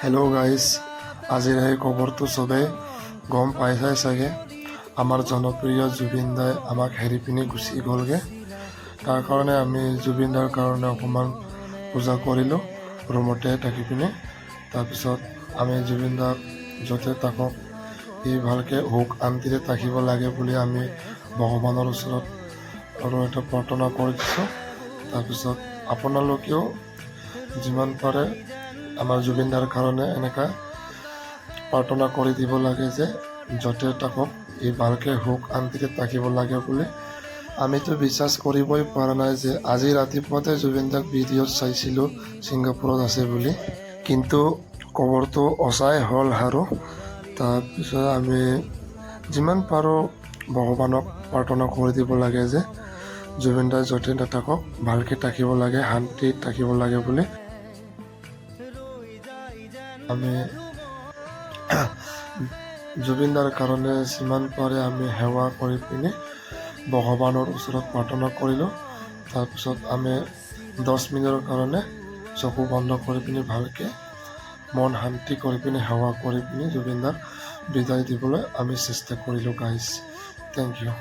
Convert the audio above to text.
Hello' guys, আজিৰ সেই খবৰটো চবেই গম পাইছাই চাগে। আমাৰ জনপ্ৰিয় জুবিন দাই আমাক হেৰি পিনি গুচি গ'লগৈ। তাৰ কাৰণে আমি জুবিন দাৰ কাৰণে অকণমান পূজা কৰিলোঁ ৰুমতে থাকি পিনি। তাৰপিছত আমি জুবিন দাক য'তে থাকক সি ভালকৈ সুখ শান্তিৰে থাকিব লাগে বুলি আমি ভগৱানৰ ওচৰত আৰু এটা প্ৰাৰ্থনা কৰি দিছোঁ। তাৰপিছত আপোনালোকেও যিমান পাৰে আমাৰ জুবিন দাৰ কাৰণে এনেকা প্ৰাৰ্থনা কৰি দিব লাগে যে য'তে থাকক ই ভালকৈ সুখ শান্তিৰে থাকিব লাগে বুলি। আমিতো বিশ্বাস কৰিবই পৰা নাই যে আজি ৰাতিপুৱাতে জুবিন দাক ভিডিঅ'ত চাইছিলোঁ ছিংগাপুৰত আছে বুলি, কিন্তু খবৰটো সঁচাই হ'ল। আৰু তাৰপিছত আমি যিমান পাৰোঁ ভগৱানক প্ৰাৰ্থনা কৰি দিব লাগে যে জুবিন দাই য'তে নাথাকক ভালকৈ থাকিব লাগে, শান্তিত থাকিব লাগে বুলি। আমি জুবিন দাৰ কাৰণে যিমান পাৰে আমি সেৱা কৰি পিনি ভগৱানৰ ওচৰত প্ৰাৰ্থনা কৰিলোঁ। তাৰপিছত আমি 10 মিনিটৰ কাৰণে চকু বন্ধ কৰি পিনি ভালকৈ মন শান্তি কৰি পিনি সেৱা কৰি পিনি জুবিন দাক বিদায় দিবলৈ আমি চেষ্টা কৰিলোঁ গাইজ। Thank U.